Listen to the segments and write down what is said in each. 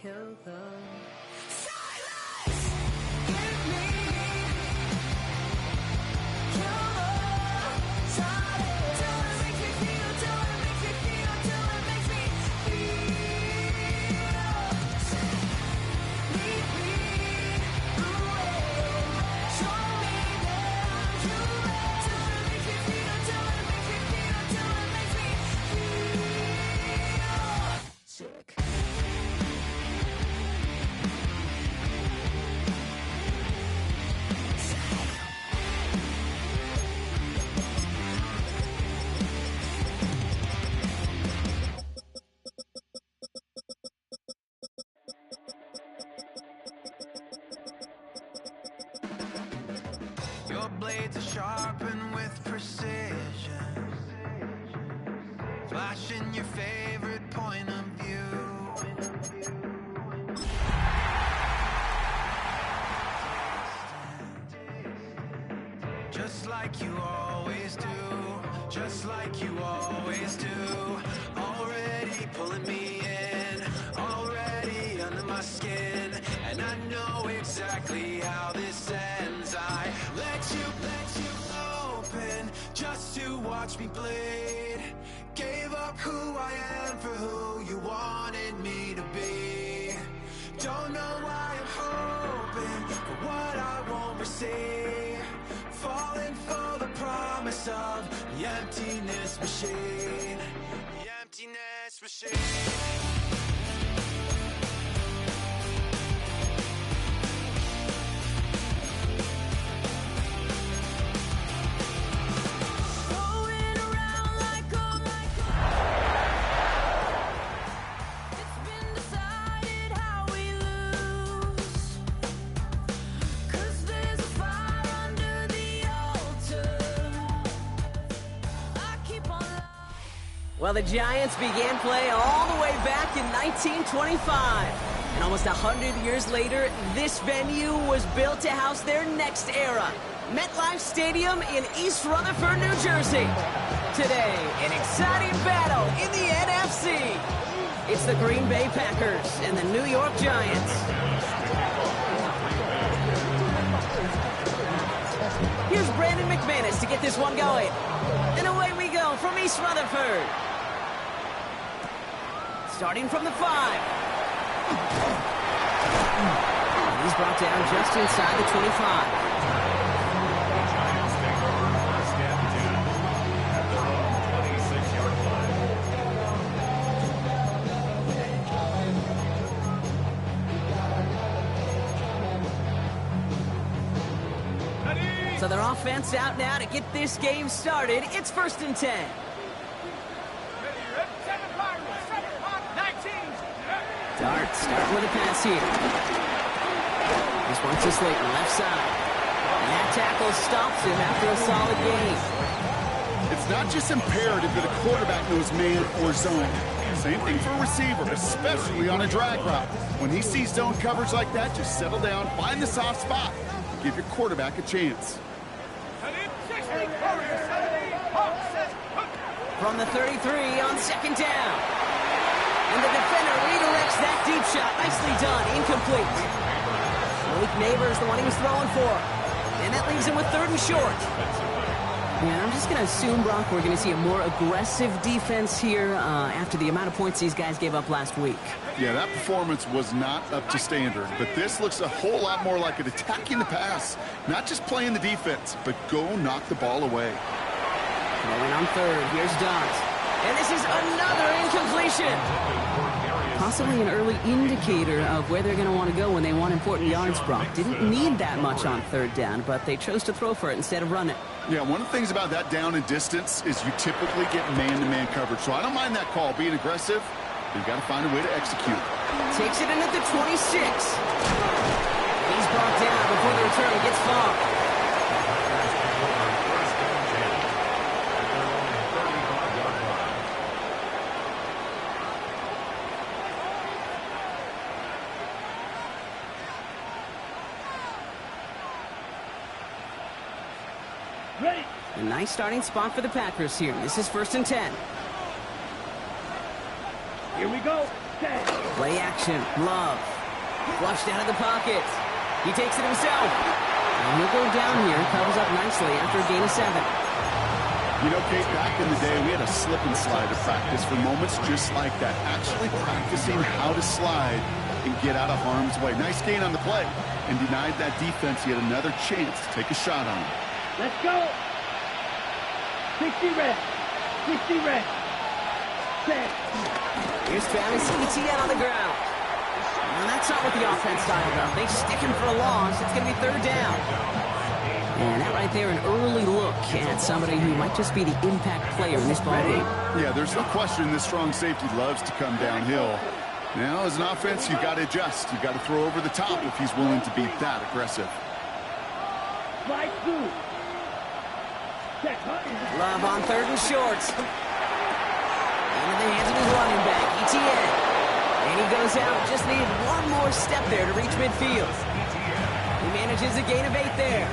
kill them. Your blades are sharpened with precision, flashing your favorite point of view. Just like you always do, just like you always do. Already pulling me in, already under my skin, and I know exactly how this ends. I let you open just to watch me bleed. Gave up who I am for who you wanted me to be. Don't know why I'm hoping for what I won't receive. Falling for the promise of the emptiness machine. The emptiness machine. Well, the Giants began play all the way back in 1925. And almost 100 years later, this venue was built to house their next era. MetLife Stadium in East Rutherford, New Jersey. Today, an exciting battle in the NFC. It's the Green Bay Packers and the New York Giants. Here's Brandon McManus to get this one going. And away we go from East Rutherford. Starting from the 5. He's brought down just inside the 25. So their offense out now to get this game started. It's 1st and 10. Dart starting with a pass here. This one's to Slayton, left side. And that tackle stops him after a solid gain. It's not just imperative that a quarterback knows man or zone. Same thing for a receiver, especially on a drag route. When he sees zone coverage like that, just settle down, find the soft spot. Give your quarterback a chance. From the 33 on 2nd down. And the defender redirects that deep shot. Nicely done. Incomplete. Malik Neighbors, the one he was throwing for. And that leaves him with 3rd and short. Yeah, I'm just going to assume, Brock, we're going to see a more aggressive defense here after the amount of points these guys gave up last week. Yeah, that performance was not up to standard, but this looks a whole lot more like it attacking the pass. Not just playing the defense, but go knock the ball away. Rolling on 3rd. Here's Dot. And this is another incompletion. Possibly an early indicator of where they're going to want to go when they want important yards, Brock. Didn't need that much on 3rd down, but they chose to throw for it instead of run it. Yeah, one of the things about that down and distance is you typically get man-to-man coverage. So I don't mind that call, being aggressive, but you've got to find a way to execute. Takes it in at the 26. He's brought down before the return gets far. A nice starting spot for the Packers here. This is 1st and 10. Here we go. Set. Play action. Love. Flushed out of the pocket. He takes it himself. And he'll go down here and covers up nicely after a gain of 7. You know, Kate, back in the day, we had a slip and slide to practice for moments just like that. Actually practicing how to slide and get out of harm's way. Nice gain on the play. And denied that defense yet another chance to take a shot on him. Let's go. 60 red. 60 red. Set. Here's Travis Etienne on the ground. And that's not what the offense style about. They stick him for a loss. It's going to be 3rd down. And that right there, an early look at somebody who might just be the impact player in this ballgame. Yeah, there's no question this strong safety loves to come downhill. Now, as an offense, you've got to adjust. You've got to throw over the top if he's willing to be that aggressive. Slide through. Set. Love on 3rd and short. Into the hands of his running back, Etienne. And he goes out, just needed one more step there to reach midfield. He manages a gain of 8 there.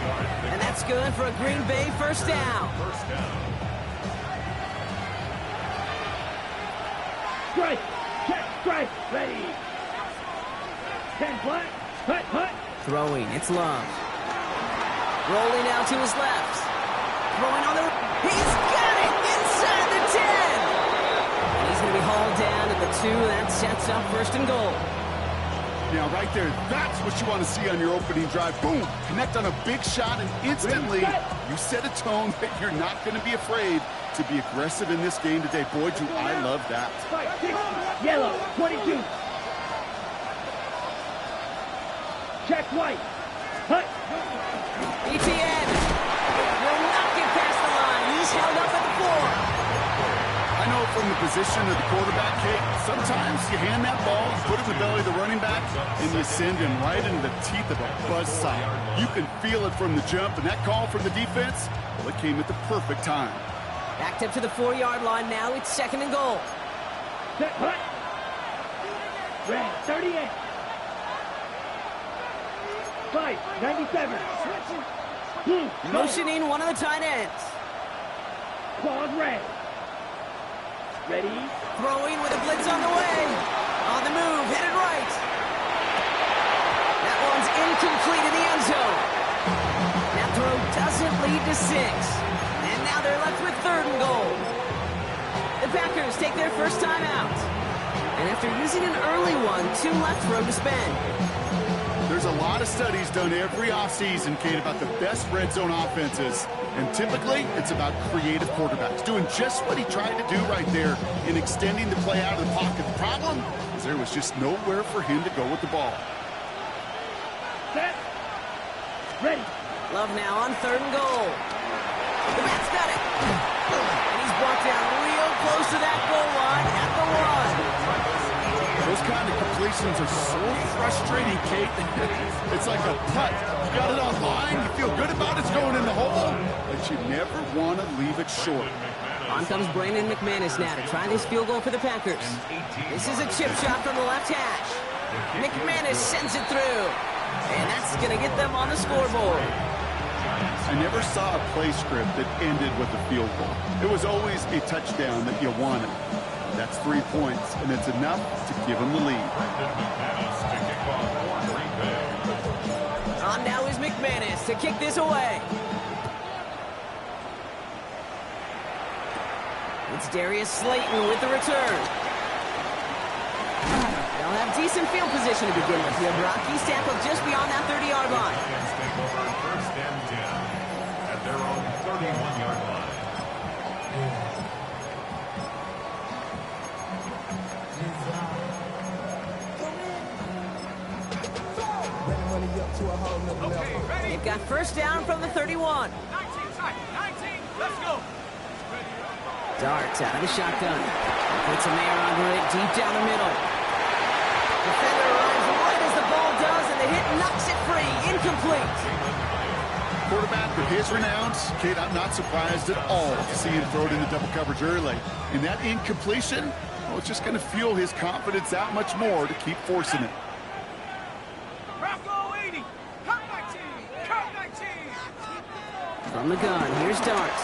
And that's good for a Green Bay 1st down. Strike. Check. Strike. Ready. 10 flat. Hut. Hut. Throwing, it's Love. Rolling out to his left. Throwing on the... He's got it inside the 10! And he's going to be hauled down at the 2. That sets up 1st and goal. Now, right there, that's what you want to see on your opening drive. Boom! Connect on a big shot, and instantly you set a tone that you're not going to be afraid to be aggressive in this game today. Boy, do I love that. Yellow. 22. Check white. Hut. Etienne will not get past the line. He's held up at the 4. I know from the position of the quarterback, Kate, sometimes you hand that ball, put it in the belly of the running back, and you send him right into the teeth of a buzzsaw. You can feel it from the jump, and that call from the defense, well, it came at the perfect time. Backed up to the 4-yard line now. It's 2nd and goal. Set. Hut. Red. 38. 5. 97. Blue. Motioning one of the tight ends. Claws red. Ready. Throwing with a blitz on the way. On the move, headed right. That one's incomplete in the end zone. That throw doesn't lead to 6. And now they're left with 3rd and goal. The Packers take their first time out. And after using an early one, 2 left for him to spend. There's a lot of studies done every offseason, Kate, about the best red zone offenses. And typically, it's about creative quarterbacks doing just what he tried to do right there in extending the play out of the pocket. The problem is there was just nowhere for him to go with the ball. Set. Ready. Love now on 3rd and goal. The Pats got it. And he's brought down real close to that goal line at the 1. Those kind of completions are so frustrating, Kate. It's like a putt. You got it on line, you feel good about it's going in the hole, but you never want to leave it short. On comes Brandon McManus now to try this field goal for the Packers. This is a chip shot from the left hash. McManus sends it through. And that's going to get them on the scoreboard. I never saw a play script that ended with a field goal. It was always a touchdown that you wanted. That's 3 points, and it's enough to give them the lead. On now is McManus to kick this away. It's Darius Slayton with the return. They'll have decent field position to begin with here, Brock. He's tackled just beyond that 30-yard line. Take over 1st and 10 at their own 31-yard line. They've got 1st down from the 31. 19, let's go. Darts out of the shotgun. Puts a man under it deep down the middle. Defender arrives right as the ball does, and the hit knocks it free. Incomplete. Quarterback with his renowns, Kate, I'm not surprised at all to see him throw it into double coverage early. And that incompletion, well, it's just going to fuel his confidence that much more to keep forcing it. From the gun, here's Darts.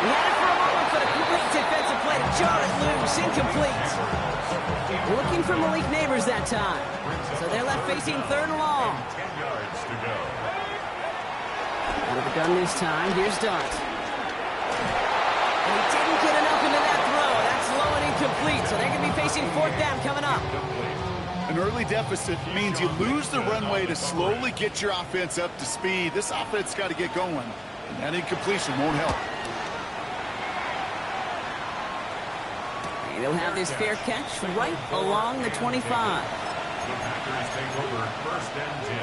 He had it for a moment but a great defensive play to jar it loose. Incomplete. Looking for Malik Neighbors that time. So they're left facing 3rd and long. 10 yards to go. Out of the gun this time. Here's Dart. And he didn't get enough into that throw. That's low and incomplete. So they're going to be facing 4th down coming up. An early deficit means you lose the runway to slowly get your offense up to speed. This offense got to get going, and that incompletion won't help. And he'll have this fair catch right along the 25. The Packers take over 1st and 10.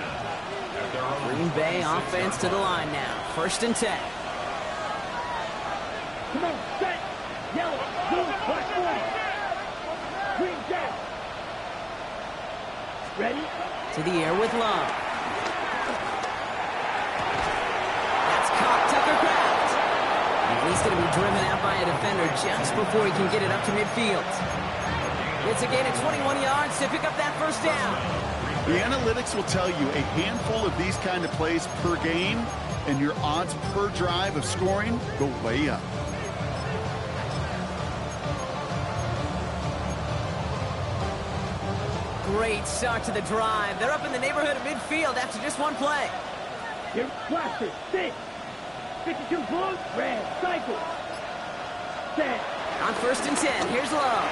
At their own Green Bay 26 offense to the line now. 1st and 10. Come on, set. Yellow, blue, black 40. Green down. Ready? To the air with Love. That's caught Tucker Kraft. And he's going to be driven out by a defender just before he can get it up to midfield. It's a gain of 21 yards to pick up that 1st down. The analytics will tell you a handful of these kind of plays per game, and your odds per drive of scoring go way up. Great start to the drive. They're up in the neighborhood of midfield after just one play. Here, blaster, 6. 52 blue, red, cycle. Set. On 1st and 10, here's Love.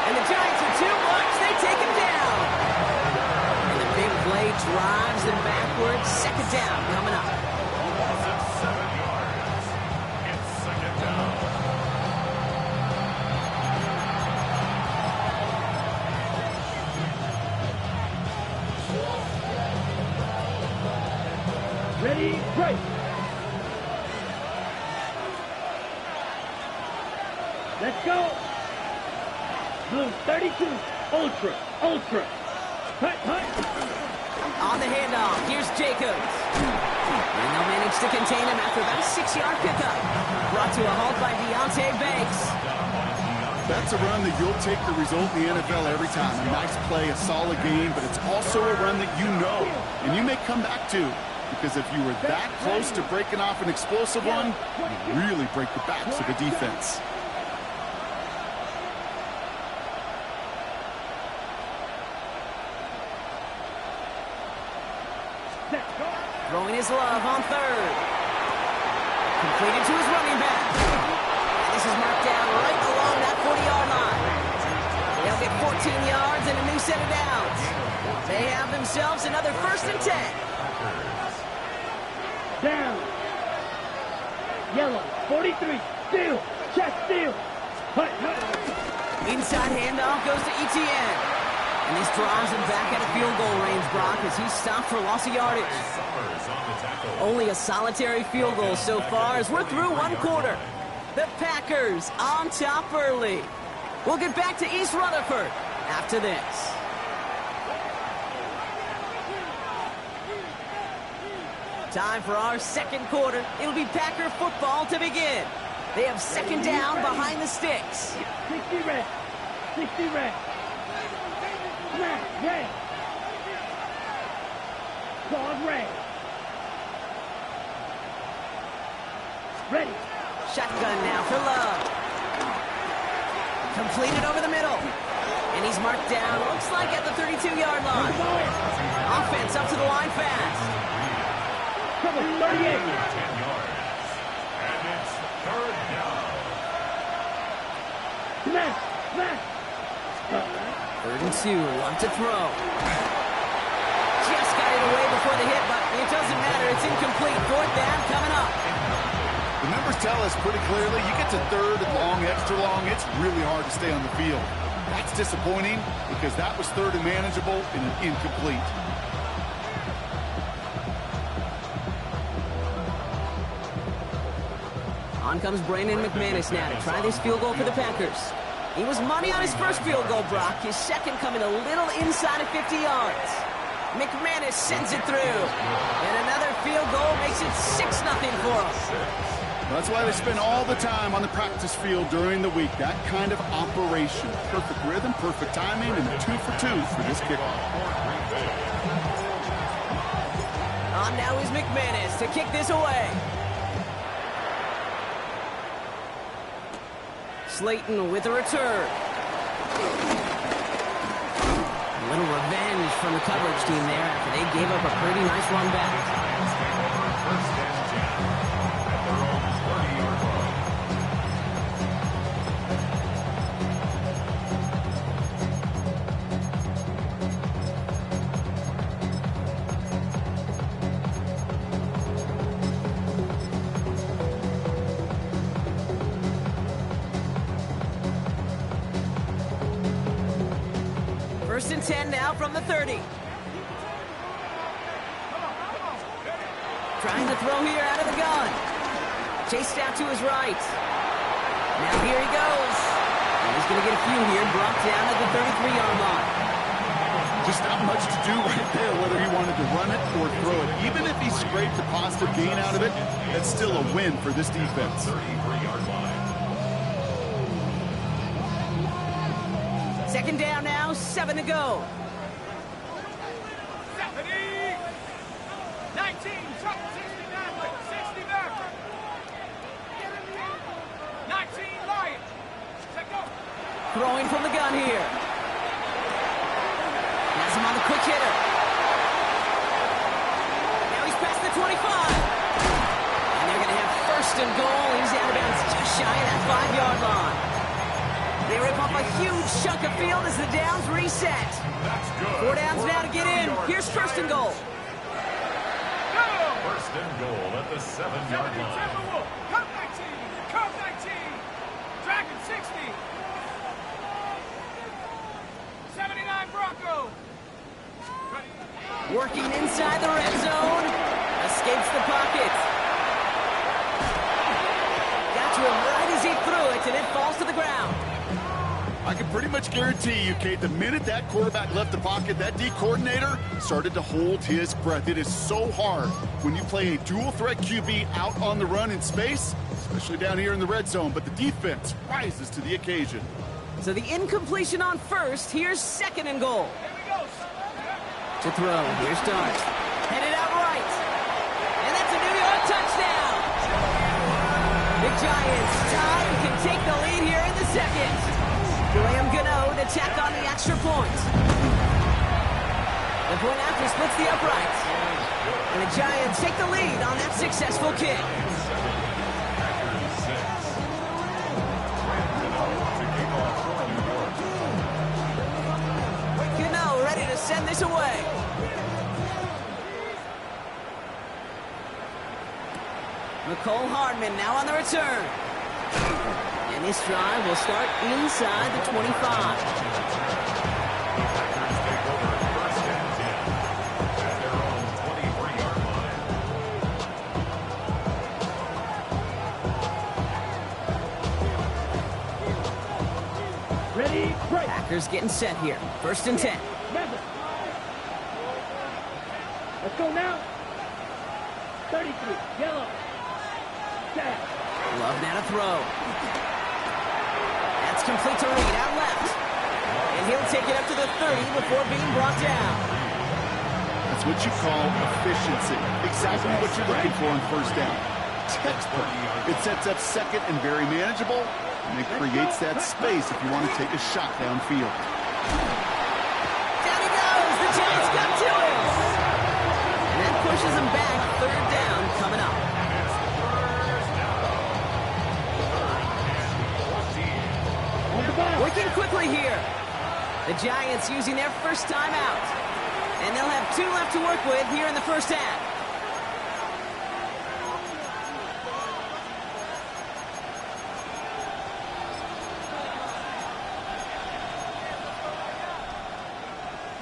And the Giants are too much. They take him down. And the big play drives them backwards. 2nd down coming up. Loss of 7 yards. It's 2nd down. Ready, break. Let's go. Blue 32, ultra, ultra. Hut, hut. On the handoff, here's Jacobs. And they'll manage to contain him after about a 6-yard pickup. Brought to a halt by Deontay Banks. That's a run that you'll take the result in the NFL every time. A nice play, a solid game, but it's also a run that you know, and you may come back to. Because if you were that close to breaking off an explosive one, you really break the backs of the defense. Throwing his Love on 3rd. Completed to his running back. And this is marked down right along that 40-yard line. They'll get 14 yards and a new set of downs. They have themselves another 1st and 10. Down. Yellow, 43, steal, check, steal. Hut, hut. Inside handoff goes to Etienne. And this drives him back out of field goal range, Brock, as he's stopped for loss of yardage. Only a solitary field goal so far as we're through 1 quarter. The Packers on top early. We'll get back to East Rutherford after this. Time for our 2nd quarter. It'll be Packer football to begin. They have 2nd down behind the sticks. 60 red, 60 red. Smash, red. Claws red. Ready. Shotgun now for Love. Completed over the middle. And he's marked down, looks like at the 32-yard line. Offense up to the line fast. Cover 38. 10 yards. And it's 3rd down. Smash, smash. 3rd and 2, one to throw. Just got it away before the hit, but it doesn't matter. It's incomplete. 4th down coming up. The numbers tell us pretty clearly, you get to 3rd and long, extra long, it's really hard to stay on the field. That's disappointing because that was 3rd and manageable and an incomplete. On comes Brandon McManus now to try this field goal for the Packers. He was money on his first field goal, Brock. His 2nd coming a little inside of 50 yards. McManus sends it through. And another field goal makes it 6-0 for him. That's why they spend all the time on the practice field during the week. That kind of operation. Perfect rhythm, perfect timing, and 2 for 2 for this kickoff. On now is McManus to kick this away. Slayton with a return. A little revenge from the coverage team there after they gave up a pretty nice run back. Giants take over first and 10 at their own 30-yard line. First and 10 now from the 30. Trying to throw here out of the gun. Chased out to his right. Now here he goes. And he's going to get a few here, brought down at the 33-yard line. Just not much to do right there, whether he wanted to run it or throw it. Even if he scraped a positive gain out of it, that's still a win for this defense. 33-yard line. Second down now, 7 to go. 70, 19, 60 back. 19, Lion. Set go. Throwing from the gun here. Has him on the quick hitter. Now he's past the 25. And they're going to have first and goal. He's out of bounds just shy of that 5-yard line. They rip off a huge chunk of field as the downs reset. That's good. 4 downs now to get in. Here's first and goal. First and goal at the 7-yard line. Timberwolf. Curve 19. Curve 19. Dragon 60. 79 Bronco. Working inside the red zone. Escapes the pocket. Got to him right as he threw it, and it falls to the ground. I can pretty much guarantee you, Kate, the minute that quarterback left the pocket, that D coordinator started to hold his breath. It is so hard when you play a dual-threat QB out on the run in space, especially down here in the red zone, but the defense rises to the occasion. So the incompletion on first. Here's second and goal. To throw. Here's Dart. Headed out right. And that's a New York touchdown. The Giants tie and can take the lead here in the second. Graham Gano to tack on the extra point. The point after splits the uprights. And the Giants take the lead on that successful kick. Gano ready to send this away. Nicole Hardman now on the return. And this drive will start inside the 25. Packers take over first and 10 at their own 23-yard line. Ready, break. Packers getting set here. First and 10. Remember. Let's go now. 33, yellow. Set. Love now to throw. That's complete to Reed out left. And he'll take it up to the 30 before being brought down. That's what you call efficiency. Exactly what you're looking for on first down. Textbook. It sets up second and very manageable, and it creates that space if you want to take a shot downfield. Down he goes. The Giants come to him. And that pushes him back. Third down coming up. Working quickly here. The Giants using their first time out. And they'll have 2 left to work with here in the first half.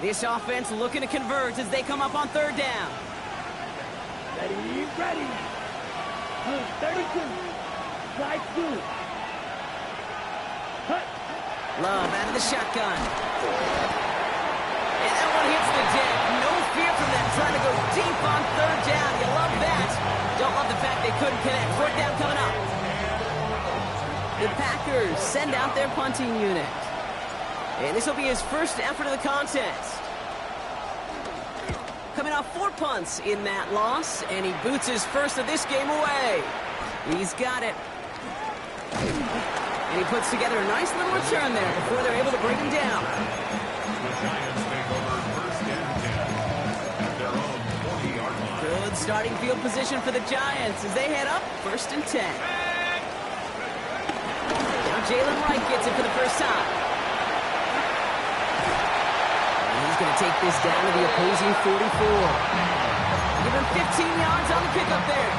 This offense looking to convert as they come up on third down. Ready, ready. 32. Slide through. Cut. Love out of the shotgun. And that one hits the deck. No fear from them trying to go deep on third down. You love that. Don't love the fact they couldn't connect. Fourth down coming up. The Packers send out their punting unit. And this will be his first effort of the contest. Coming off 4 punts in that loss, and he boots his first of this game away. He's got it. And he puts together a nice little return there before they're able to bring him down. The Giants take over first and 10 at their own 40-yard line. Good starting field position for the Giants as they head up first and 10. Now Jalen Wright gets it for the first time. And he's going to take this down to the opposing 44. Give him 15 yards on the pickup there.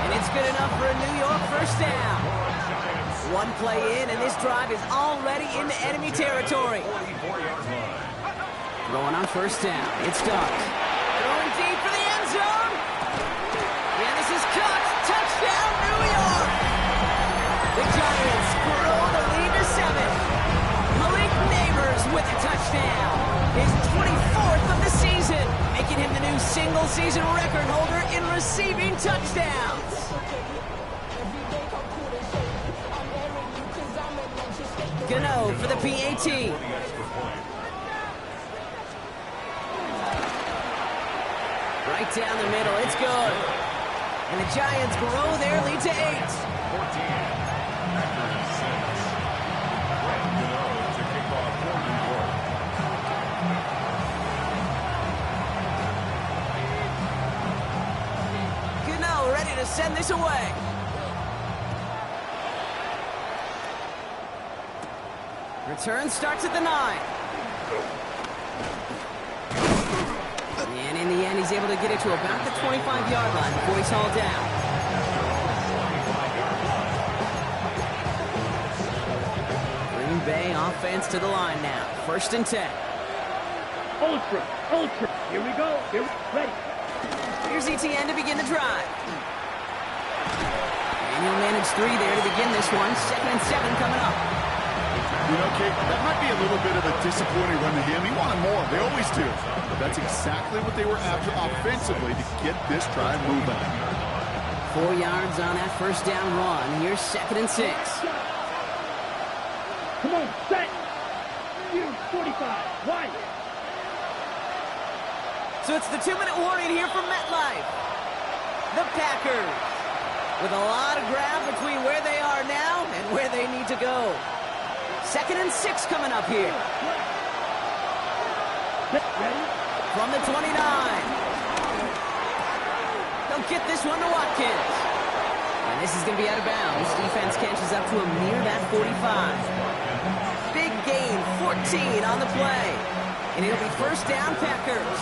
And it's good enough for a New York first down. One play in, and this drive is already into enemy territory. 44-yard line. Going on first down. It's Doug. Throwing deep for the end zone. And this is caught. Touchdown, New York. The Giants grow the lead to 7. Malik Neighbors with a touchdown. His 24th of the season, making him the new single-season record holder in receiving touchdowns. Gano for the PAT. Right down the middle, it's good. And the Giants grow their lead to 8. 14. After 6. Greg Gano to kick off for New York. Gano ready to send this away. Return starts at the 9. And in the end, he's able to get it to about the 25-yard line before he's hauled down. Green Bay offense to the line now. First and 10. Ultra. Here we go. Ready. Here's ETN to begin the drive. And he'll manage 3 there to begin this one. 2nd and 7 coming up. You know, Kate, that might be a little bit of a disappointing run to him. He wanted more. They always do. But that's exactly what they were after offensively to get this drive moving. 4 yards on that first down run. Here's 2nd and 6. Come on, set. You 45. Wide. So it's the 2-minute warning here from MetLife. The Packers with a lot of ground between where they are now and where they need to go. 2nd and 6 coming up here. Ready? From the 29. They'll get this one to Watkins. And this is going to be out of bounds. Defense catches up to him near that 45. Big gain, 14 on the play. And it'll be first down, Packers.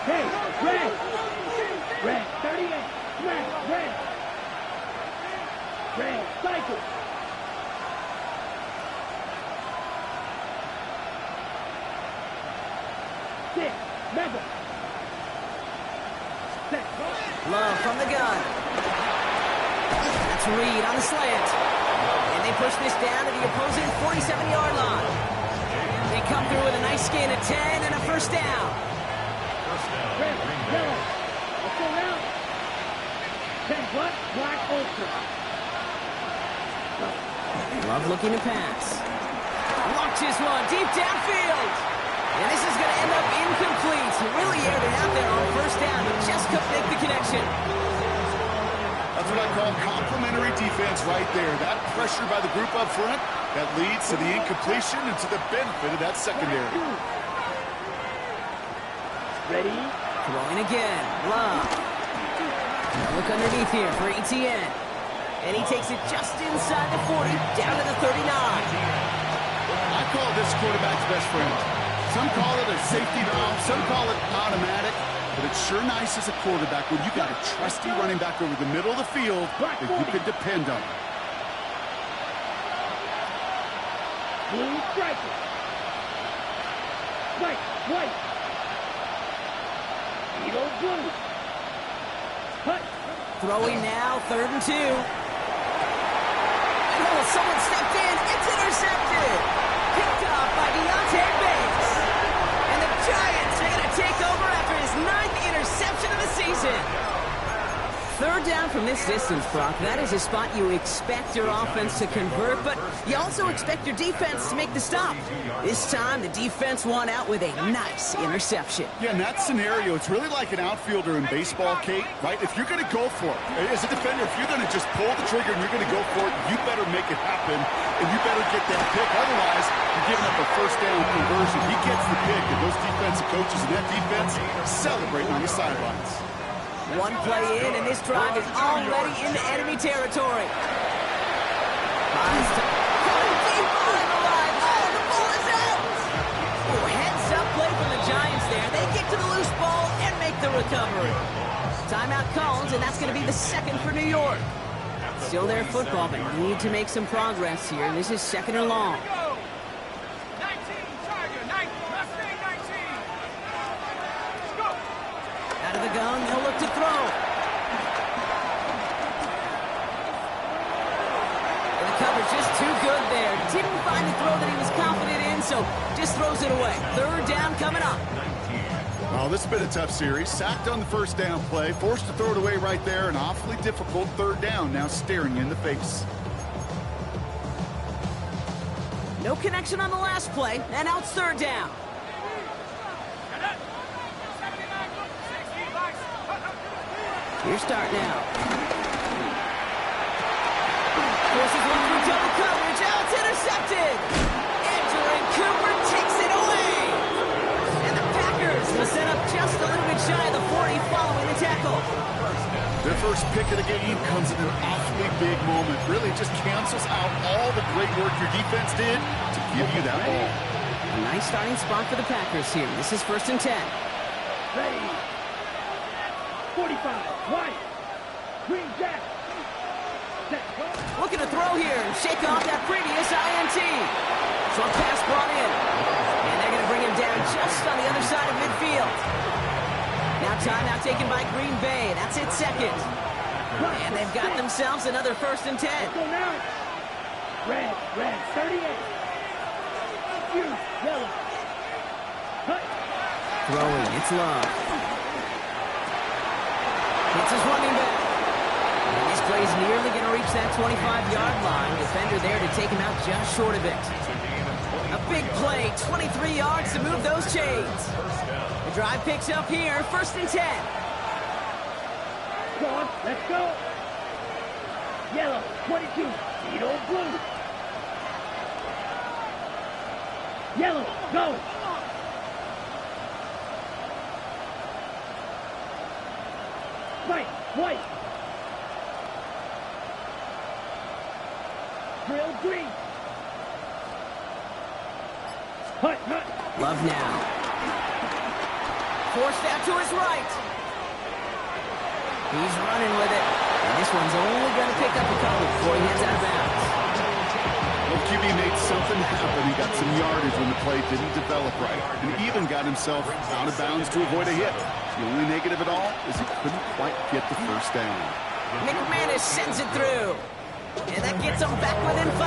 Hey, red. Red, 38. Smash, red. Red, cycle. Six, mega. Set. Love from the gun. That's Reed on the slant. And they push this down to the opposing 47-yard line. They come through with a nice gain of 10 and a first down. Red, yellow. Let's go now. 10 what? Black ultra. Love looking to pass. Launches one deep downfield. And this is going to end up incomplete. Really aired it out there on first down, but just couldn't make the connection. That's what I call complimentary defense right there. That pressure by the group up front, that leads to the incompletion and to the benefit of that secondary. Ready? Throwing again. Love. Look underneath here for ETN. And he takes it just inside the 40, down to the 39. I call this quarterback's best friend. Some call it a safety valve, some call it automatic, but it's sure nice as a quarterback when you got a trusty running back over the middle of the field that you can depend on. Blue striker. White. Eagle blue. Cut. Throwing now, 3rd and 2. And someone stepped in. It's intercepted. Picked up by Deontay Bates. And the Giants are going to take over after his 9th interception of the season. 3rd Third down from this distance, Brock, that is a spot you expect your offense to convert, but you also expect your defense to make the stop. This time, the defense won out with a nice interception. Yeah, in that scenario, it's really like an outfielder in baseball, Kate, right? If you're going to go for it, as a defender, if you're going to just pull the trigger and you're going to go for it, you better make it happen, and you better get that pick. Otherwise, you're giving up a first down conversion. He gets the pick, and those defensive coaches and that defense celebrating on the sidelines. One play in, and this drive is already into enemy territory. Heads up play from the Giants there. They get to the loose ball and make the recovery. Timeout called, and that's going to be the second for New York. Still their football, but need to make some progress here. This is second and long. Out of the gun, they'll look to throw. The coverage just too good there. Didn't find the throw that he was confident in, so just throws it away. Third down coming up. Well, this has been a tough series. Sacked on the first down play, forced to throw it away right there. An awfully difficult third down now staring you in the face. No connection on the last play, and now it's third down. Your start now. Forces one through double coverage. Now it's intercepted. Andrew and Cooper takes it away. And the Packers will set up just a little bit shy of the 40 following the tackle. Their first pick of the game comes in an awfully big moment. Really just cancels out all the great work your defense did to give you that ball. A nice starting spot for the Packers here. This is 1st and 10. Ready. 45. White. Green Jack. Set. Go. Looking to throw here and shake off that previous INT. Short pass brought in. And they're going to bring him down just on the other side of midfield. Now timeout taken by Green Bay. That's it second. And they've got themselves another 1st and 10. Let's go now. Red. 38. Yellow. Cut. Throwing. It's Love. It's his running back. And this play's nearly going to reach that 25-yard line. Defender there to take him out just short of it. A big play, 23 yards to move those chains. The drive picks up here, 1st and 10. Go on, let's go. Yellow, 22. Beetle blue. Yellow, go. White. Drill green. Hut. Love now. Forced out to his right. He's running with it. And this one's only going to pick up a couple before he heads out of bounds. Well, QB made something happen. He got some yardage when the play didn't develop right. And he even got himself out of bounds to avoid a hit. The only negative at all is he couldn't quite get the first down. McManus sends it through. And that gets him back within 5.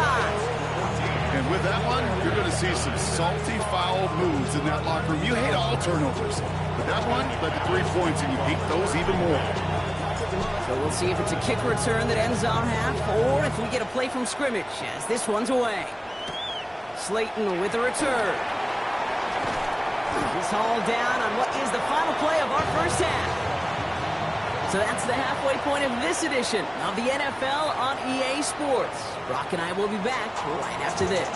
And with that one, you're going to see some salty, foul moves in that locker room. You hate all turnovers. But that one led to 3 points, and you hate those even more. So we'll see if it's a kick return that ends our half, or if we get a play from scrimmage, as this one's away. Slayton with the return. He's hauled down on what is the final play of our first half. So that's the halfway point of this edition of the NFL on EA Sports. Brock and I will be back right after this.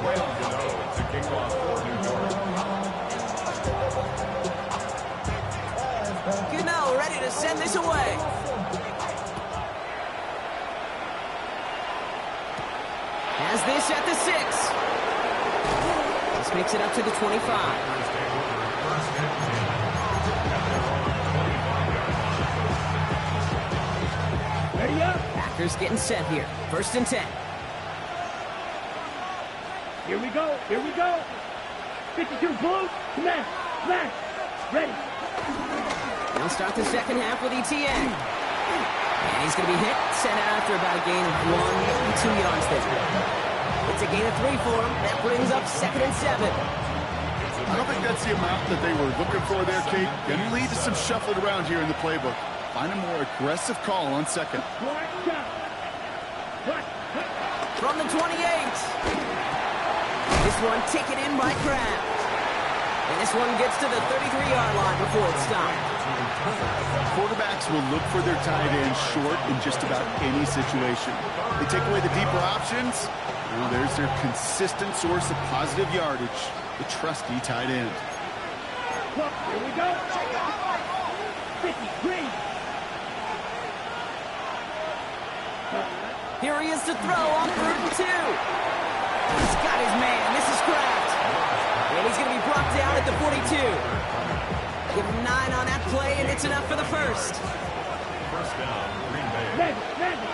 12-0 to kick off for New York. Gano ready to send this away. Has this at the 6. This makes it up to the 25. Ready up. Packers getting set here. 1st and 10. Here we go. 52 blue. Smash. Ready. They'll start the second half with ETN. And he's going to be hit, sent out after about a gain of 1, 2 yards there. It's a gain of 3 for him. That brings up 2nd and 7. I don't think that's the amount that they were looking for there, Kate. Can lead to some shuffling around here in the playbook. Find a more aggressive call on second. From the 28. This one taken in by Kraft. And this one gets to the 33-yard line before it's stopped. Quarterbacks will look for their tight end short in just about any situation. They take away the deeper options. Well, there's their consistent source of positive yardage, the trusty tight end. Look, here we go. 53. Here he is to throw on 3rd and 2. He's got his man. This is Kraft. And he's going to be brought down at the 42. Give him 9 on that play, and it's enough for the first. First down, Green Bay. Magic.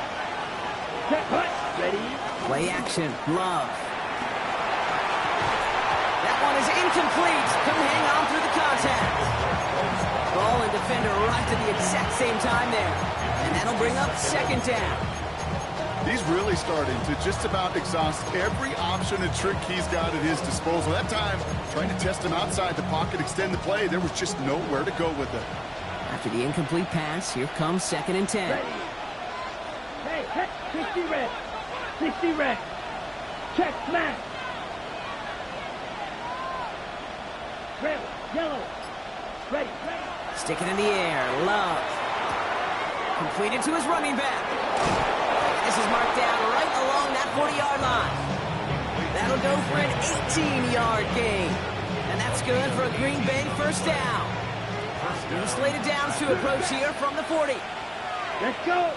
Check, hut. Ready. Play action. Love. That one is incomplete. Couldn't hang on through the contact. Ball and defender right at the exact same time there. And that'll bring up 2nd down. He's really starting to just about exhaust every option and trick he's got at his disposal. That time, trying to test him outside the pocket, extend the play, there was just nowhere to go with it. After the incomplete pass, here comes 2nd and 10. Ready. Hey, 60 red. 60 red. Check, smash. Red, yellow. Ready. Stick it in the air. Love. Completed to his running back. This is marked down right along that 40-yard line. That'll go for an 18-yard gain. And that's good for a Green Bay first down. New slated downs to approach here from the 40. Let's go.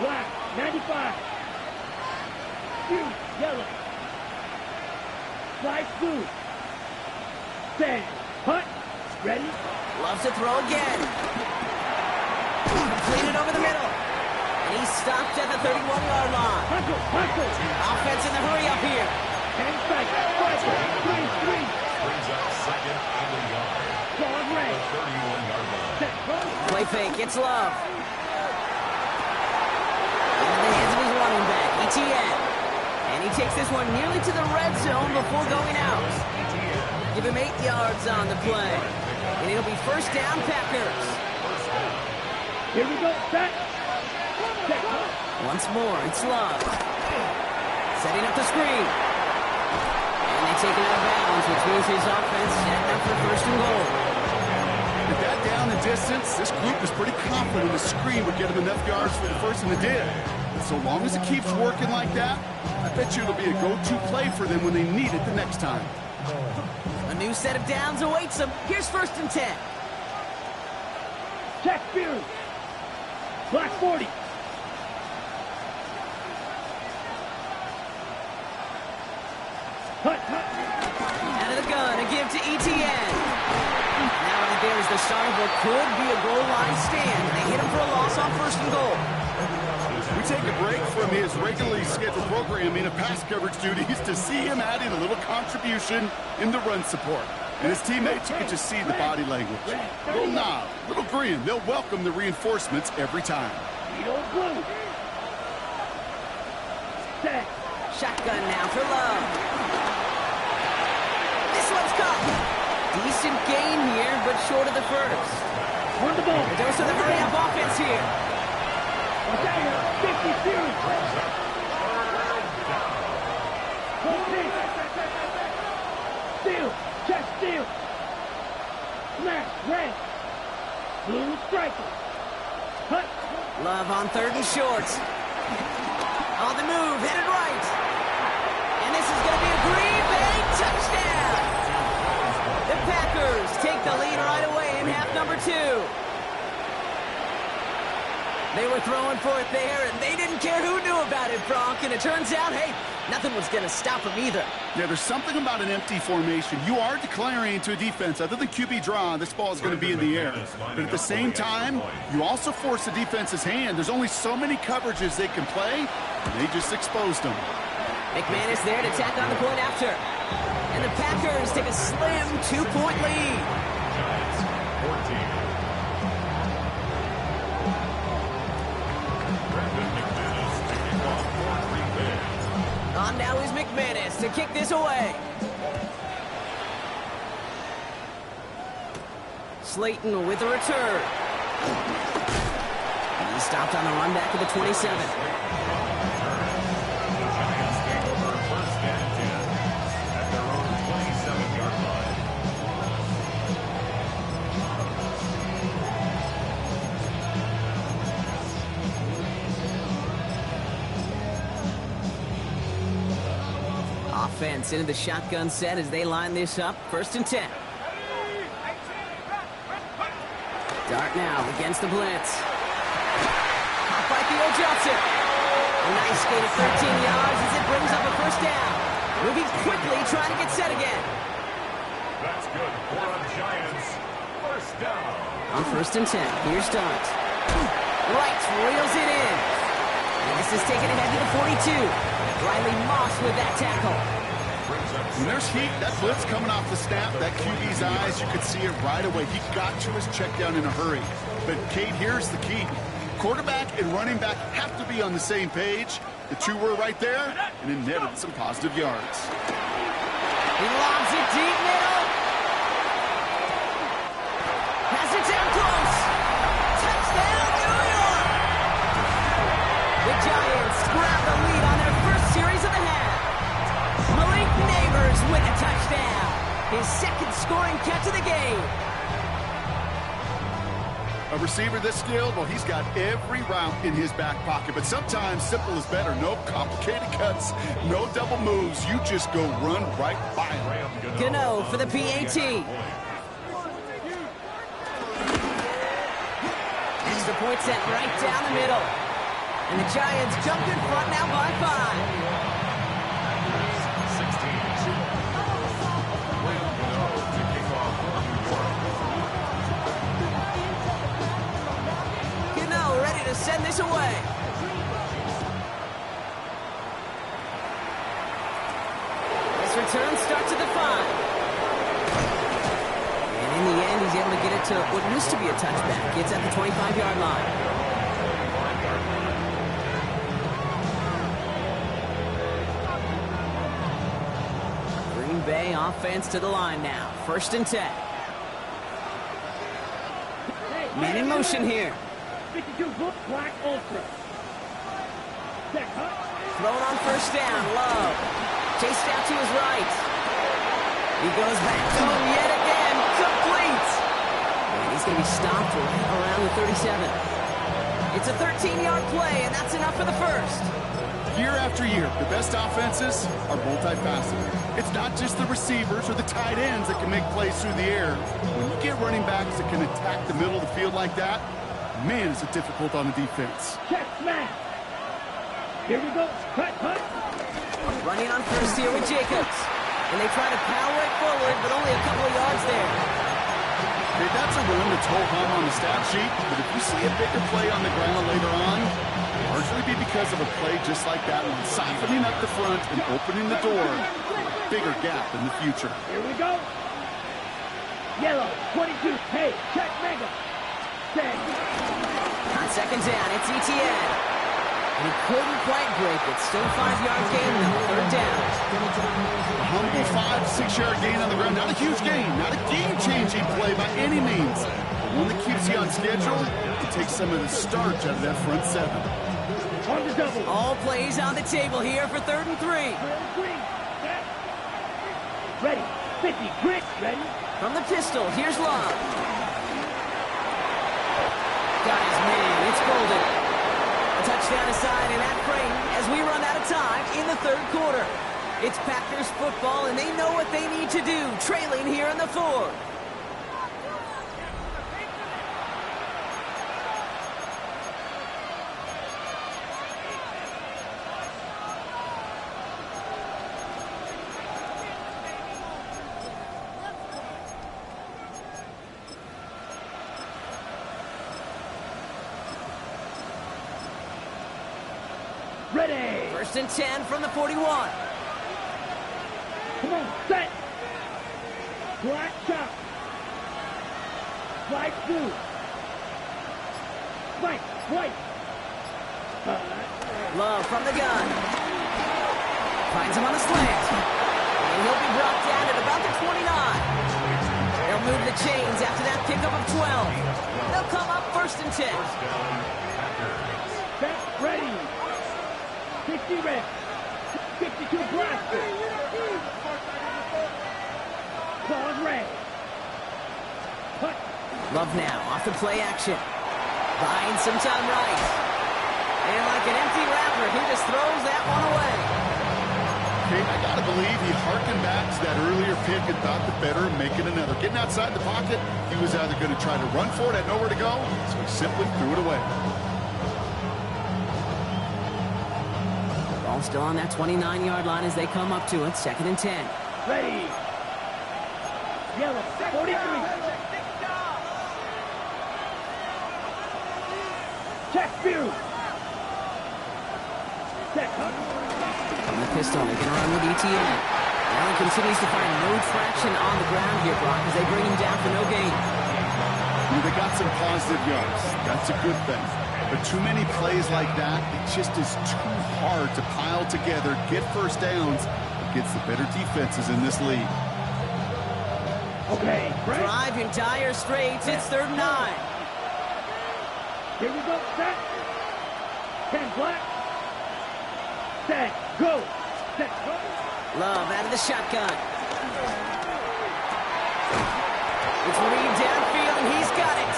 Black, 95. Blue, yellow. Slice blue. Sand. Hut. Ready. Loves to throw again. Completed over the middle. And he's stopped at the 31-yard line. Hustle. Offense in the hurry up here. 10 seconds. 3. Brings up 2nd and a yard. Ball red. 31-yard line. Set, run. Play fake. It's Love. Into the hands of his running back, ETN. And he takes this one nearly to the red zone before going out. Give him 8 yards on the play. And it'll be first down, Packers. Here we go. Set. Once more, it's Love. Setting up the screen. And they take it out of bounds, which means his offense setting up for 1st and goal. With that down and distance, this group is pretty confident the screen would get him enough yards for the first, and it did. And so long as it keeps working like that, I bet you it'll be a go-to play for them when they need it the next time. A new set of downs awaits them. Here's 1st and 10. Check Fury. Black 40. Hut. Out of the gun, a give to ETN. Now right there's the start of what could be a goal line stand. They hit him for a loss on 1st and goal. We take a break from his regularly scheduled programming of pass coverage duties to see him adding a little contribution in the run support. And his teammates, you can just see the body language. Little nod, little grin. They'll welcome the reinforcements every time. Beetle blue. Set. Shotgun now for Love. This one's caught. Decent gain here, but short of the first. On the ball. A dose of the hurry-up offense here. Watch out here. 50 Fury. Steal. Check steal. Smash. Red. Blue striker. Hut. Love on 3rd and short. On the move, headed right. And this is going to be a Green Bay touchdown. The Packers take the lead right away in half number 2. They were throwing for it there, and they didn't care who knew about it, Bronk. And it turns out, hey, nothing was going to stop them either. Yeah, there's something about an empty formation. You are declaring to a defense, other than QB draw, this ball is going to be in the air. But at the same time, you also force the defense's hand. There's only so many coverages they can play, and they just exposed them. McManus there to tack on the point after. And the Packers take a slim 2-point lead. Giants 14. On now is McManus to kick this away. Slayton with a return. And he's stopped on the run back to the 27. The Giants take over first and 10 at their own 27-yard line. Offense into the shotgun set as they line this up. First and 10. Dart now against the blitz. Caught by Theo Johnson. A nice gain of 13 yards as it brings up a first down. Moving quickly, trying to get set again. That's good for the Giants. First down. On first and 10, here's Dart. Right, reels it in. And this is taken ahead to the 42. Riley Moss with that tackle. When there's heat, that blitz coming off the snap, that QB's eyes, you could see it right away. He got to his check down in a hurry. But, Kate, here's the key. Quarterback and running back have to be on the same page. The two were right there, and it netted some positive yards. He lobs it deep middle. Has it down close. Touchdown, New York! The Giants grab the lead on their first series of the half. Malik Neighbors with a touchdown. His second scoring catch of the game. A receiver this skilled, well, he's got every route in his back pocket. But sometimes simple is better. No complicated cuts, no double moves. You just go run right by him. Gano for the PAT. Extra point set right down the middle. And the Giants jump in front now by 5. 16. Graham Gano to kick off for New York. Gano ready to send this away. This return starts at the 5. And in the end, he's able to get it to what used to be a touchback. It's at the 25-yard line. Green Bay offense to the line now. First and 10. Man in motion here. 52 black ultra. Check, huh? Thrown on first down. Love. Chased out to his right. He goes back to him yet again. Complete. And he's going to be stopped right around the 37. It's a 13-yard play, and that's enough for the first. Year after year, the best offenses are multifaceted. It's not just the receivers or the tight ends that can make plays through the air. When you get running backs that can attack the middle of the field like that, man, is it difficult on the defense. Check, smash. Here we go. Cut, cut. Running on first here with Jacobs. And they try to power it forward, but only a couple of yards there. Hey, that's a run that's ho-hum on the stat sheet, but if you see a bigger play on the ground later on, it'll largely be because of a play just like that one, softening up the front and opening the door for a bigger gap in the future. Here we go. Yellow, 22. Hey, check, mega. Check. On second down, it's ETN. And he couldn't quite break it. Still a 5-yard gain, though. Third down. A humble 5 to 6 yard gain on the ground. Not a huge gain, not a game-changing play by any means. But one that keeps you on schedule to take some of the starch out of that front 7. On the double. All plays on the table here for 3rd and 3. Ready. 50. Grit. Ready. From the pistol, here's Love. Got his man. It's golden. A touchdown aside in that frame as we run out of time in the 3rd quarter. It's Packers football, and they know what they need to do, trailing here in the 4th. Ready. 1st and 10 from the 41. Come on, set. Black chop. Slide through. Spike, white. Love from the gun. Finds him on the slant. And he'll be brought down at about the 29. They'll move the chains after that pickup of 12. They'll come up 1st and 10. Set, ready. 60 red. 52 blaster. Pause red. Cut. Love now, off the play action. Buying some time right. And like an empty wrapper, he just throws that one away. Okay, I gotta believe he harkened back to that earlier pick and thought the better of making another. Getting outside the pocket, he was either going to try to run for it, had nowhere to go, so he simply threw it away. Ball still on that 29-yard line as they come up to it. 2nd and 10. Ready. Yellow, 43. Check view. Set. From the pistol, they can run with ETN. Allen continues to find no traction on the ground here, Brock, as they bring him down for no gain. They got some positive yards. That's a good thing. But too many plays like that, it just is too hard to pile together, get first downs against the better defenses in this league. Okay, right. Drive in dire straits. It's 3rd and 9. Here we go. Set. 10 black. Set. Go. Set. Go. Love out of the shotgun. It's Reed downfield, and he's got it.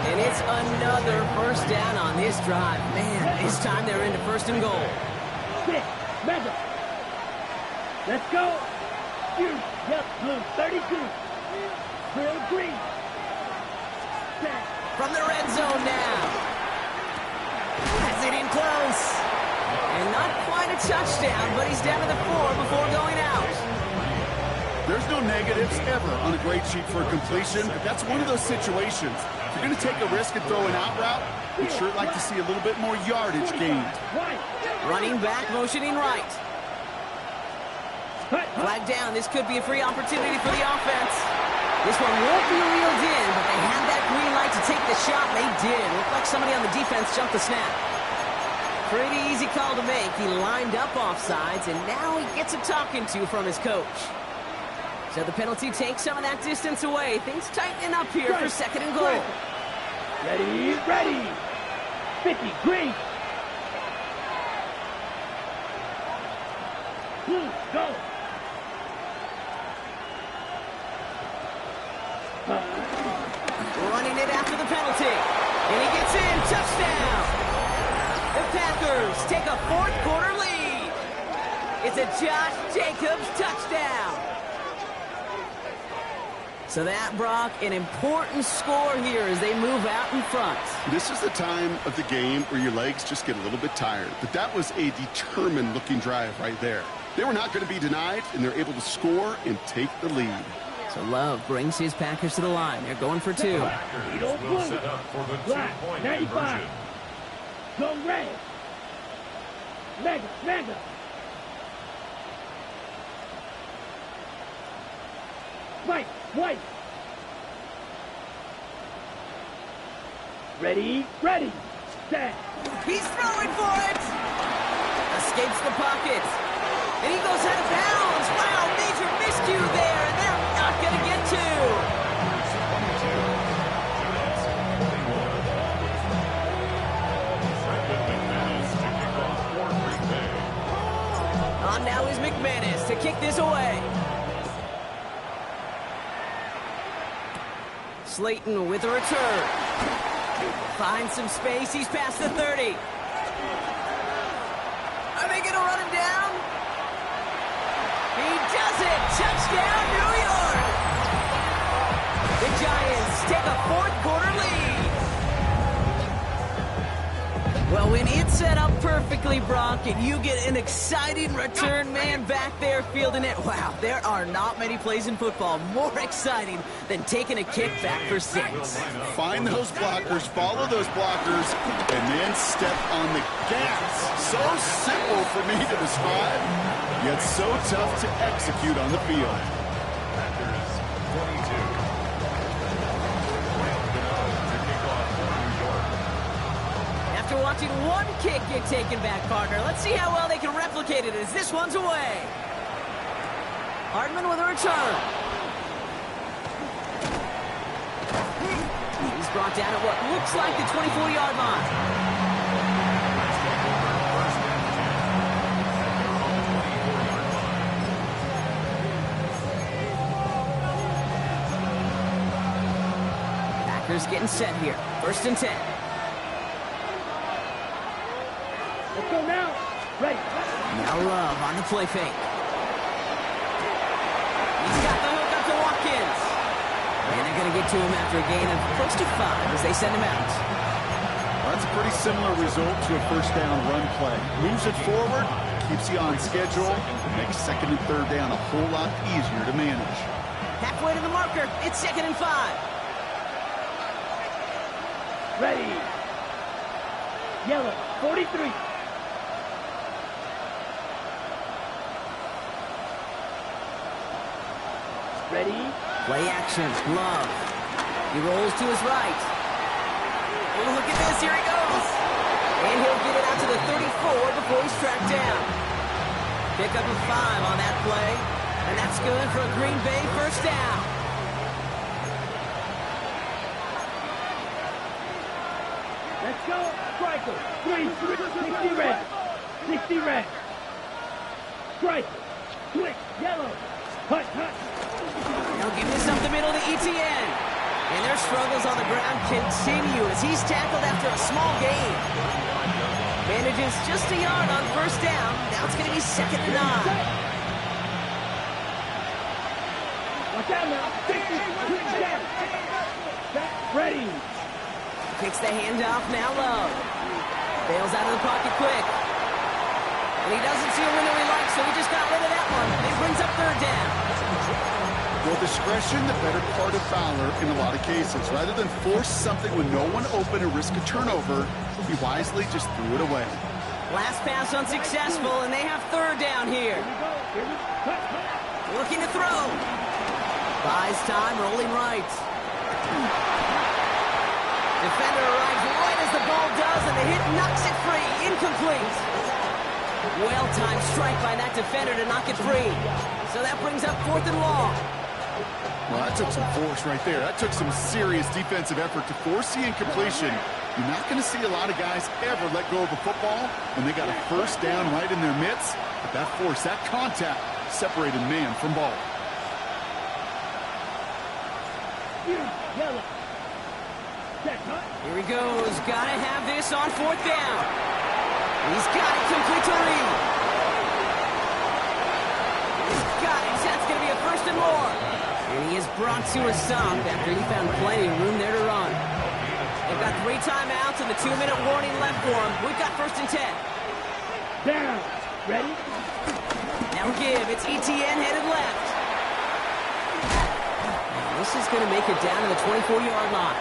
And it's another 1st down on this drive. Man, this time they're into 1st and goal. 6. Mega. Let's go. Shoot. Yep. Blue. 32. Grill green. Set. From the red zone now. Has it in close. And not quite a touchdown, but he's down to the 4 before going out. There's no negatives ever on a grade sheet for a completion, but that's one of those situations. If you're going to take a risk and throw an out route, we'd sure like to see a little bit more yardage gained. Running back, motioning right. Flag down. This could be a free opportunity for the offense. This one won't be reeled in, but they had that green light to take the shot. They did. Looked like somebody on the defense jumped the snap. Pretty easy call to make. He lined up offsides, and now he gets a talking to from his coach. So the penalty takes some of that distance away. Things tightening up here for 2nd and goal. Ready, ready. 50, green. Blue, go. Running it after the penalty. And he gets in. Touchdown. The Packers take a 4th quarter lead. It's a Josh Jacobs touchdown. So that, Brock, an important score here as they move out in front. This is the time of the game where your legs just get a little bit tired. But that was a determined-looking drive right there. They were not going to be denied, and they're able to score and take the lead. So Love brings his Packers to the line. They're going for 2. Packers will set up for the Black, 2-point 95. conversion. Go red. Mega, mega. White, white. Ready, ready. Set. He's throwing for it. Escapes the pocket. And he goes out of bounds. Wow, major miscue there. And they're not going to get 2. On now is McManus to kick this away. Slayton with a return. Finds some space. He's past the 30. Are they going to run him down? He does it. Touchdown, New York. The Giants take a 4th quarter lead. Well, when it's set up perfectly, Brock, and you get an exciting return man back there fielding it, wow, there are not many plays in football more exciting than taking a kick back for 6. Find those blockers, follow those blockers, and then step on the gas. So simple for me to describe, yet so tough to execute on the field. Packers 22. After watching one kick get taken back, partner, let's see how well they can replicate it as this one's away. Hardman with a return. brought down at what looks like the 24-yard line. First and 10 at their own 24-yard line. Packers getting set here. First and 10. Let's go now. Ready. Now Love on the play fake. He's got the hook up to Watkins. And they're going to get to him after a gain of close to 5 as they send him out. Well, that's a pretty similar result to a first down run play. Moves it forward, keeps you on schedule, makes second and third down a whole lot easier to manage. Halfway to the marker. It's 2nd and 5. Ready. Yellow, 43. Ready. Play action. Love. He rolls to his right. Oh, look at this. Here he goes. And he'll get it out to the 34 before he's tracked down. Pick up a 5 on that play. And that's good for a Green Bay first down. Let's go. Striker. 60 red. 60 red. Striker. Switch. Yellow. Hut. Now give this up the middle to ETN. And their struggles on the ground continue as he's tackled after a small gain. Manages just a yard on first down. Now it's going to be 2nd and 9. Watch out now. 60. Ready. Kicks the handoff. Now Love. Bails out of the pocket quick. And he doesn't see a window he likes, so he just got rid of that one. It brings up 3rd down. Well, discretion, the better part of Fowler in a lot of cases. Rather than force something with no one open and risk a turnover, he wisely just threw it away. Last pass unsuccessful, and they have 3rd down here. Looking to throw. Buys time, rolling right. Defender arrives right as the ball does, and the hit knocks it free. Incomplete. Well-timed strike by that defender to knock it free. So that brings up 4th and long. Well, that took some force right there. That took some serious defensive effort to force the incompletion. You're not going to see a lot of guys ever let go of a football when they got a first down right in their midst. But that force, that contact, separated man from ball. Yellow. Check, hut. Here he goes. Gotta have this on 4th down. He's got it complete to Reed. He's got it. That's going to be a 1st and more. And he is brought to a stop after he found plenty of room there to run. They've got 3 timeouts and the 2-minute warning left for him. We've got 1st and 10. Down. Ready. Now give. It's ETN headed left. And this is going to make it down to the 24-yard line.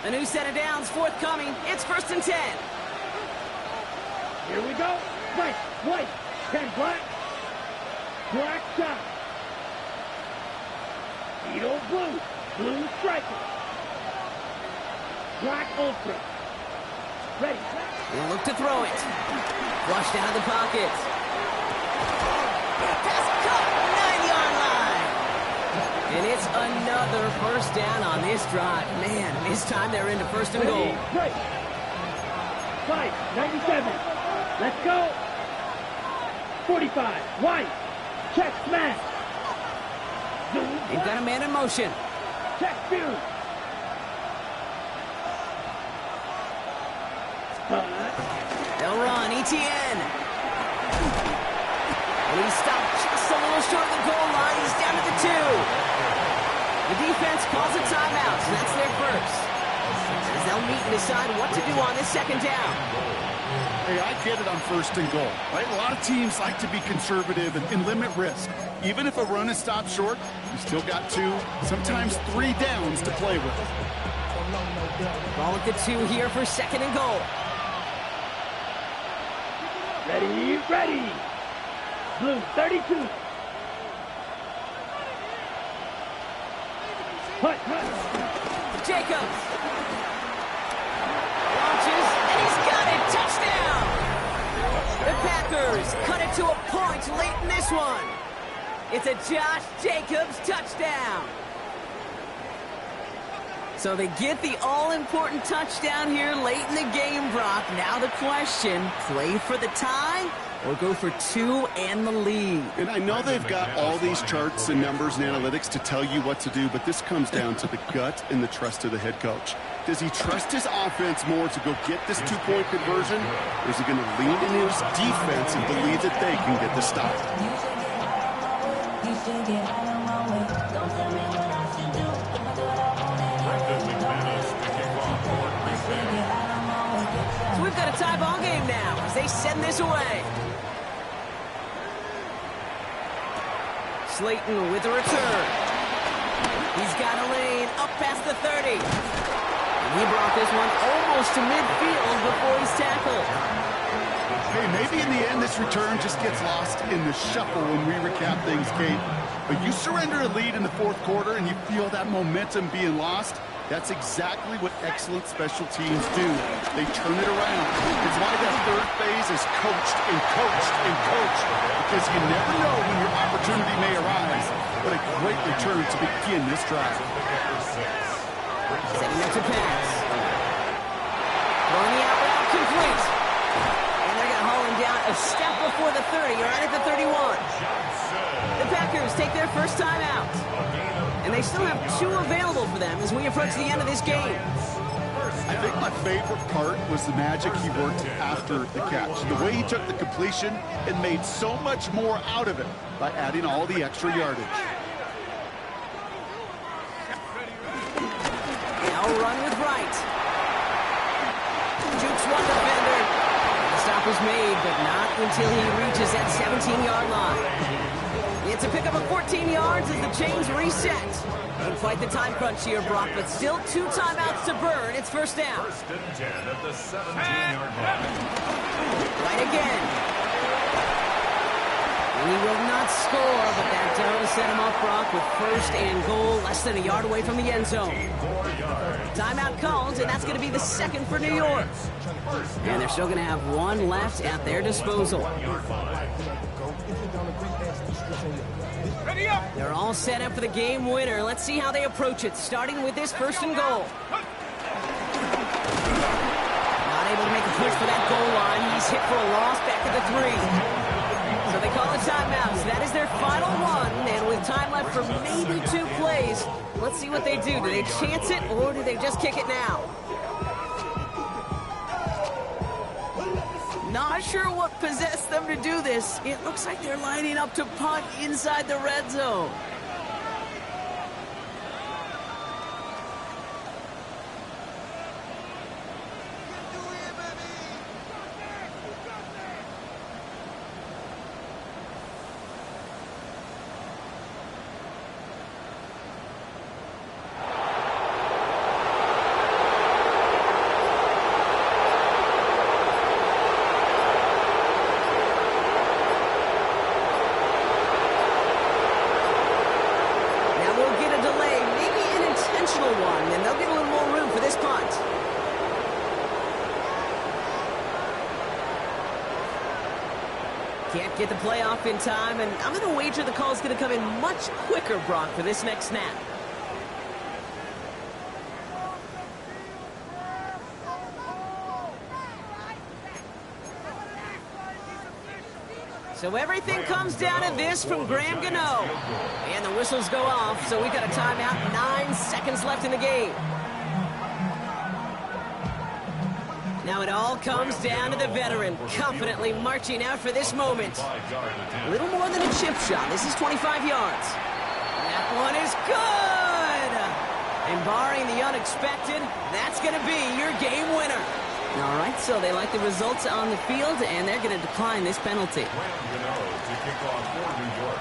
A new set of downs forthcoming. It's 1st and 10. Here we go. White. 10 black. Black shot. Beetle blue. Blue striker. Black ultra. Ready. He'll look to throw it. Flushed out of the pocket. Pass caught. 9-yard line. And it's another first down on this drive. Man, this time they're into 1st and goal. Right. 97. Let's go. 45. White. Check smash. Zoom. They've got a man in motion. Check fuse. They'll run. ETN. And he's stopped just a little short of the goal line. He's down to the 2. The defense calls a timeout, so that's their first. As they'll meet and decide what to do on this 2nd down. Hey, I get it on 1st and goal, right? A lot of teams like to be conservative and limit risk. Even if a run is stopped short, you still got 2, sometimes 3 downs to play with. Ball at the 2 here for 2nd and goal. Ready. Blue, 32. Hut. Jacobs. Launches, and he's got it. Touchdown. The Packers cut it to a point much late in this one. It's a Josh Jacobs touchdown. So they get the all-important touchdown here late in the game, Brock. Now the question, play for the tie or go for two and the lead? And I know they've got all these charts and numbers and analytics to tell you what to do, but this comes down to the gut and the trust of the head coach. Does he trust his offense more to go get this two-point conversion, or is he going to lean into his defense and believe that they can get the stop? So we've got a tie ball game now as they send this away. Slayton with a return. He's got a lane up past the 30. And he brought this one almost to midfield before he's tackled. Hey, maybe in the end this return just gets lost in the shuffle when we recap things, Kate. But you surrender a lead in the fourth quarter and you feel that momentum being lost. That's exactly what excellent special teams do. They turn it around. It's why that third phase is coached and coached and coached, because you never know when your opportunity may arise. What a great return to begin this drive. Setting up to pass. Throwing the out route complete. And they're going to haul him down a step before the 30, right at the 31. The Packers take their first time out. And they still have two available for them as we approach the end of this game. I think my favorite part was the magic he worked after the catch. The way he took the completion and made so much more out of it by adding all the extra yardage. Now run with right. Jukes one defender. The stop was made, but not until he reaches that 17-yard line. It's a pickup of 14 yards as the chains reset. Don't fight the time crunch here, Brock, but still two timeouts to burn. It's first down. First and 10 at the 17-yard line. Right again. And he will not score, but that does set him up, Brock, with first and goal, less than a yard away from the end zone. 4 yards. Timeout called, and that's going to be the second for New York. And they're still going to have one left at their disposal. They're all set up for the game winner. Let's see how they approach it, starting with this first and goal. Not able to make a push for that goal line. He's hit for a loss back at the 3. So they call a timeout. So that is their final one. And with time left for maybe 2 plays, let's see what they do. Do they chance it or do they just kick it now? Not sure what possessed them to do this. It looks like they're lining up to punt inside the red zone. Can't get the play off in time, and I'm going to wager the call is going to come in much quicker, Brock, for this next snap. So everything comes down to this from Graham Gano. And the whistles go off, so we've got a timeout, 9 seconds left in the game. Now it all comes down to the veteran, confidently marching out for this moment. A little more than a chip shot. This is 25 yards. That one is good! And barring the unexpected, that's going to be your game winner. All right, so they like the results on the field, and they're going to decline this penalty. To kick off for New York.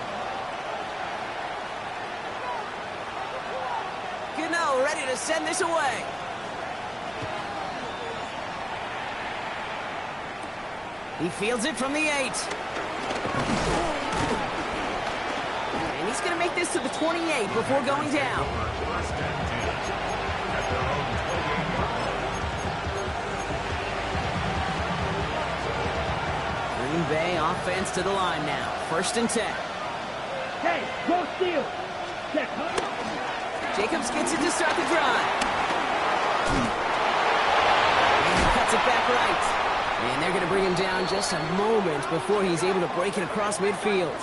Gano ready to send this away. He fields it from the 8. And he's going to make this to the 28 before going down. First and 10 at their own 28-yard line. Green Bay offense to the line now. 1st and 10. Hey, go steal. Check, huh? Jacobs gets it to start the drive. And he cuts it back right. And they're going to bring him down just a moment before he's able to break it across midfield.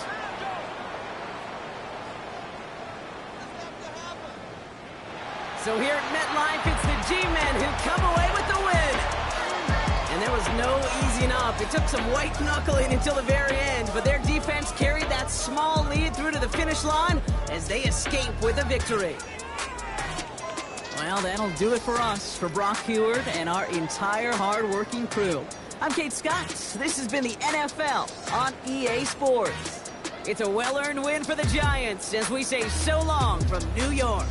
So here at MetLife, it's the G-Men who come away with the win. And there was no easing up. It took some white knuckling until the very end, but their defense carried that small lead through to the finish line as they escape with a victory. Well, that'll do it for us, for Brock Heward and our entire hard-working crew. I'm Kate Scott. This has been the NFL on EA Sports. It's a well-earned win for the Giants as we say so long from New York.